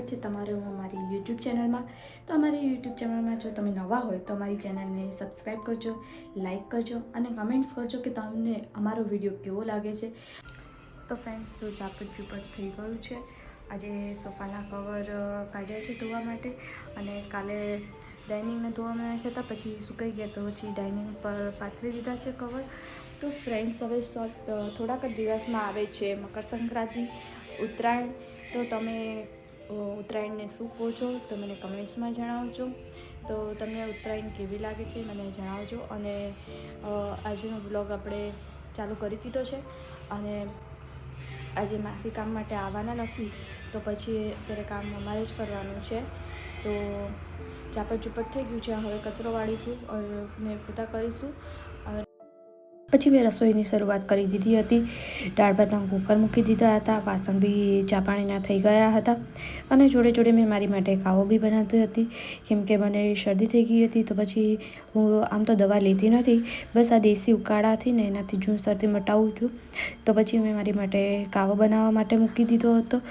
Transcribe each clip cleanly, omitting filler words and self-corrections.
સ્વાગત છે તમારું અમારી યુટ્યુબ ચેનલમાં। તો અમારી યુટ્યુબ ચેનલમાં જો તમે નવા હોય તો અમારી ચેનલને સબસ્ક્રાઈબ કરજો, લાઈક કરજો અને કમેન્ટ્સ કરજો કે તમને અમારો વિડીયો કેવો લાગે છે। તો ફ્રેન્ડ્સ, જો ઝાપટ ઝૂપટ થઈ ગયું છે। આજે સોફાના કવર કાઢ્યા છે ધોવા માટે અને કાલે ડાઇનિંગને ધોવામાં નાખ્યા હતા, પછી સુકાઈ ગયા તો પછી ડાઇનિંગ પર પાથરી દીધા છે કવર। તો ફ્રેન્ડ્સ, હવે થોડાક જ દિવસમાં આવે છે મકર સંક્રાંતિ, ઉત્તરાયણ। તો તમે ઉત્તરાયણને શું કહો છો તો મને કમેન્ટ્સમાં જણાવજો। તો તમને ઉત્તરાયણ કેવી લાગે છે મને જણાવજો। અને આજનો બ્લોગ આપણે ચાલુ કરી દીધો છે અને આજે માસી કામ માટે આવવાના નથી, તો પછી અત્યારે કામ અમારે જ કરવાનું છે। તો ઝાપટ ઝૂપટ થઈ ગયું છે, હવે કચરો વાળીશું ને પોતા કરીશું। પછી મેં રસોઈની શરૂઆત કરી દીધી હતી। દાળ ભાતના કુકર મૂકી દીધા હતા, વાસણ બી ચા પાણીના થઈ ગયા હતા અને જોડે જોડે મેં મારી માટે કાવો બી બનાવતી હતી, કેમ કે મને શરદી થઈ ગઈ હતી। તો પછી હું આમ તો દવા લેતી નથી, બસ આ દેશી ઉકાળાથી ને એનાથી જૂન શરદી મટાવું છું। તો પછી મેં મારી માટે કાવો બનાવવા માટે મૂકી દીધો હતો।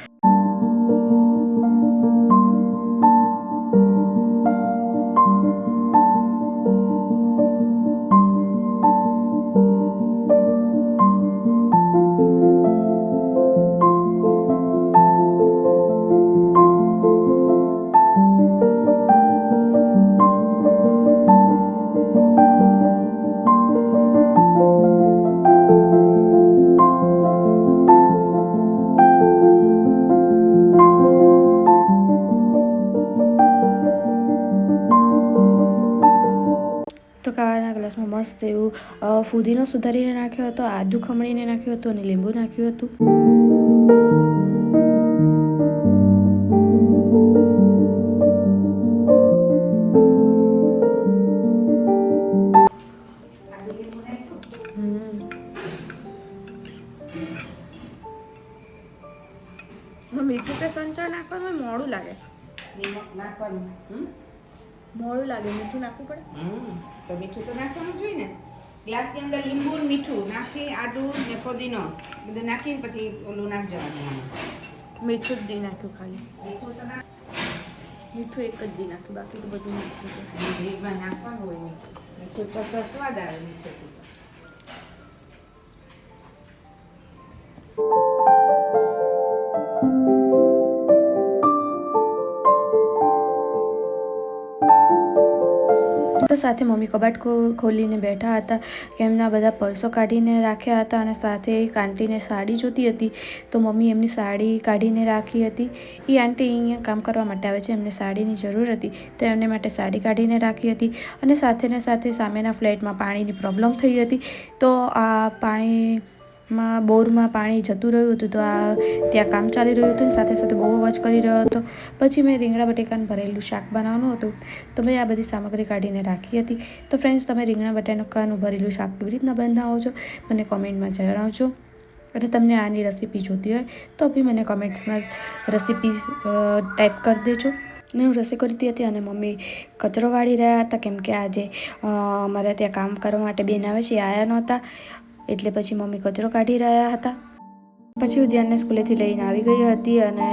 તો કાવાના ગ્લાસમાં મસ્ત એવું ફુદીનો સુધારીને નાખ્યો હતો, આદુ ખમણીને નાખ્યું હતું અને લીંબુ નાખ્યું હતું। મીઠું કે સંચળ નાખવાનું મોડું લાગે, મોડું લાગે, મીઠું નાખવું પડે। તો મીઠું તો નાખવાનું જોઈએ ને। ગ્લાસની અંદર લીંબુ ને મીઠું નાખી, આદુ ને ફુદીનો બધું નાખીને પછી ઓલું નાખી દેવાનું। મીઠું જ દી નાખ્યું, ખાલી મીઠું તો મીઠું એક જ દી નાખ્યું, બાકી તો બધું નાખ્યું। ઘીમાં નાખવાનું હોય મીઠું તો સ્વાદ આવે મીઠું। તો સાથે મમ્મી કબાટ ખોલીને બેઠા હતા કે એમના બધા પર્સો કાઢીને રાખ્યા હતા અને સાથે એક આંટીને સાડી જોતી હતી, તો મમ્મી એમની સાડી કાઢીને રાખી હતી। એ આંટી અહીંયા કામ કરવા માટે આવે છે, એમને સાડીની જરૂર હતી, તો એમને માટે સાડી કાઢીને રાખી હતી। અને સાથે સાથે સામેના ફ્લેટમાં પાણીની પ્રોબ્લેમ થઈ હતી, તો આ પાણીમાં બોરમાં પાણી જતું રહ્યું હતું, તો આ ત્યાં કામ ચાલી રહ્યું હતું ને સાથે સાથે બહુ અવાજ કરી રહ્યો હતો। પછી મેં રીંગણા બટેકાનું ભરેલું શાક બનાવવાનું હતું, તો મેં આ બધી સામગ્રી કાઢીને રાખી હતી। તો ફ્રેન્ડ્સ, તમે રીંગણા બટાકાનું ભરેલું શાક કેવી રીતના બનાવો છો મને કોમેન્ટમાં જણાવજો। અને તમને આની રેસીપી જોતી હોય તો બી મને કોમેન્ટ્સમાં રેસીપી ટાઈપ કરી દેજો। ને હું રસોઈ કરતી હતી અને મમ્મી કચરો વાળી રહ્યા હતા, કેમ કે આજે અમારે ત્યાં કામ કરવા માટે બેન આવે છે, એ આવ્યા નહોતા, એટલે પછી મમ્મી કચરો કાઢી રહ્યા હતા। પછી હું ધ્યાનને સ્કૂલેથી લઈને આવી ગઈ હતી અને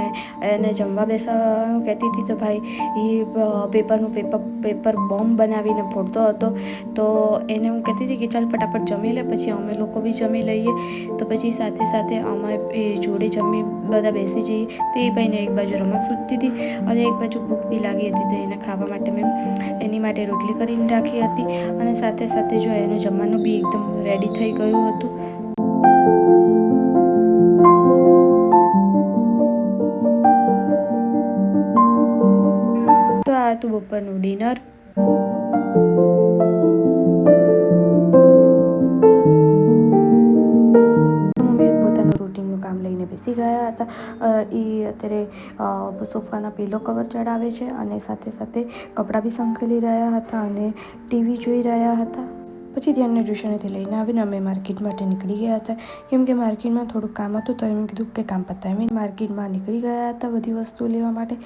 એને જમવા બેસવાનું કહેતી હતી, તો ભાઈ એ પેપર બોમ્બ બનાવીને ફોડતો હતો। તો એને હું કહેતી હતી કે ચાલ ફટાફટ જમી લે, પછી અમે લોકો બી જમી લઈએ। તો પછી સાથે સાથે અમે એ જોડે જમી બધા બેસી જઈએ। તો એ ભાઈને એક બાજુ રમત સૂચતી હતી અને એક બાજુ ભૂખ બી લાગી હતી, તો એને ખાવા માટે મેં એની માટે રોટલી કરીને રાખી હતી અને સાથે સાથે જો એનું જમવાનું બી એકદમ રેડી થઈ ગયું હતું। તો આ હતું બપોરનું ડિનર। પોતાનું રૂટીનનું કામ લઈને બેસી ગયા હતા। એ અત્યારે સોફાના પિલો કવર ચડાવે છે અને સાથે સાથે કપડાં બી સંકેલી રહ્યા હતા અને ટીવી જોઈ રહ્યા હતા। પછી ધ્યાનને ટ્યુશનેથી લઈને આવીને અમે માર્કેટ માટે નીકળી ગયા હતા, કેમ કે માર્કેટમાં થોડુંક કામ હતું, તો એમ કીધું કે કામ પતાવીને માર્કેટમાં નીકળી ગયા હતા બધી વસ્તુ લેવા માટે।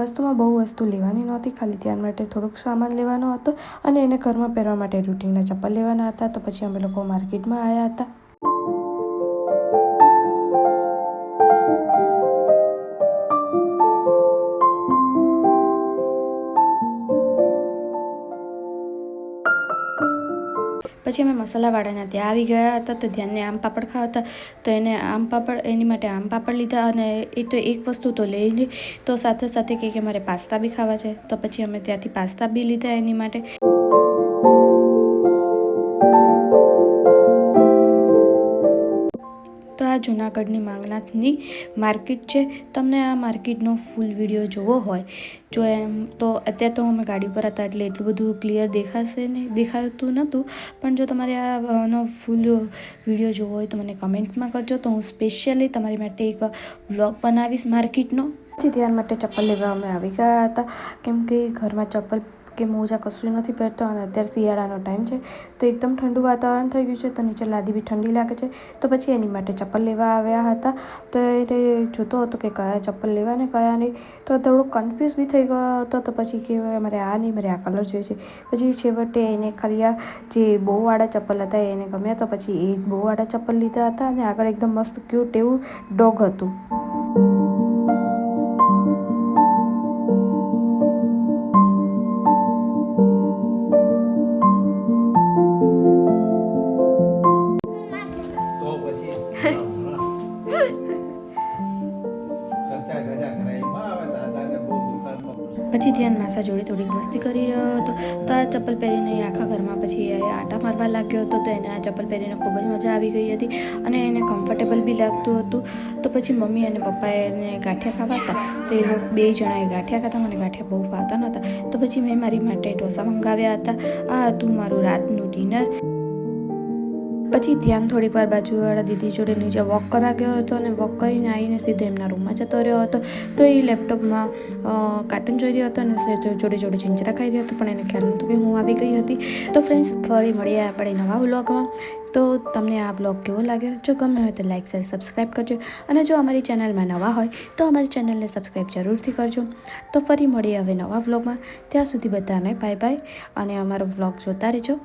વસ્તુમાં બહુ વસ્તુ લેવાની નહોતી, ખાલી ધ્યાન માટે થોડુંક સામાન લેવાનો હતો અને એને ઘરમાં પહેરવા માટે રૂટીનના ચપ્પલ લેવાના હતા। તો પછી અમે લોકો માર્કેટમાં આવ્યા હતા। પછી અમે મસાલાવાળાના ત્યાં આવી ગયા હતા, તો ધ્યાનને આમ પાપડ ખાવા હતા, તો એને આમ પાપડ એની માટે આમ પાપડ લીધા. અને એ તો એક વસ્તુ તો લઈ લી, તો સાથે સાથે કે મારે પાસ્તા બી ખાવા છે, તો પછી અમે ત્યાંથી પાસ્તા બી લીધા એની માટે. તો આ જૂનાગઢની માંગનાથની માર્કેટ છે. તમને આ માર્કેટનો ફૂલ વિડીયો જોવો હોય જો એમ તો અત્યારે તો અમે ગાડી પર હતા એટલે એટલું બધું ક્લિયર દેખાતું નહોતું, પણ જો તમારે આનો ફૂલ વિડીયો જોવો હોય તો મને કમેન્ટમાં કરજો, તો હું સ્પેશિયલી તમારી માટે એક વ્લોગ બનાવીશ માર્કેટનો. પછી ધ્યાન માટે ચપ્પલ લેવા અમે આવી ગયા હતા, કેમ કે ઘરમાં ચપ્પલ કે મોજા કશું નથી પહેરતો અને અત્યારે શિયાળાનો ટાઈમ છે, તો એકદમ ઠંડુ વાતાવરણ થઈ ગયું છે, તો નીચે લાદી બી ઠંડી લાગે છે, તો પછી એની માટે ચપ્પલ લેવા આવ્યા હતા. તો એ જોતો હતો કે કયા ચપ્પલ લેવા ને કયા નહીં, તો થોડો કન્ફ્યુઝ બી થઈ ગયો હતો. તો પછી કે મારે આ નહીં, મારે આ કલર જોઈએ છે. પછી છેવટે એને ખાલી આ જે બોવાળા ચપ્પલ હતા એને ગમ્યા, તો પછી એ બોવાળા ચપ્પલ લીધા હતા. અને આગળ એકદમ મસ્ત ક્યુટ એવું ડોગ હતું. પછી ધ્યાન માસા જોડે થોડીક મસ્તી કરી રહ્યો હતો, તો આ ચપ્પલ પહેરીને આખા ઘરમાં પછી આટા મારવા લાગ્યો હતો. તો એને આ ચપ્પલ પહેરીને ખૂબ જ મજા આવી ગઈ હતી અને એને કમ્ફર્ટેબલ બી લાગતું હતું. તો પછી મમ્મી અને પપ્પાએ એને ગાંઠિયા ખાવા હતા, તો એ લોકો 2 જણાએ ગાંઠિયા ખાતા. મને ગાંઠિયા બહુ ભાવતા નહોતા, તો પછી મેં મારી માટે ઢોસા મંગાવ્યા હતા. આ હતું મારું રાતનું ડિનર. પછી ધ્યાન થોડીક વાર બાજુવાળા દીદી જોડે નીચે વોક કરવા ગયો હતો અને વોક કરીને આવીને સીધો એમના રૂમમાં જતો રહ્યો હતો. તો એ લેપટોપમાં કાર્ટૂન જોઈ રહ્યો હતો અને જોડે જોડે ચિંચરા ખાઈ રહ્યો હતો, પણ એને ખ્યાલ નહોતો કે હું આવી ગઈ હતી. તો ફ્રેન્ડ્સ, ફરી મળીએ આપણે નવા વ્લોગમાં. તો તમને આ બ્લોગ કેવો લાગ્યો? જો ગમે હોય તો લાઈક શેર સબસ્ક્રાઈબ કરજો, અને જો અમારી ચેનલમાં નવા હોય તો અમારી ચેનલને સબસ્ક્રાઈબ જરૂરથી કરજો. તો ફરી મળીએ હવે નવા વ્લોગમાં. ત્યાં સુધી બધાને બાય બાય, અને અમારો વ્લોગ જોતા રહેજો.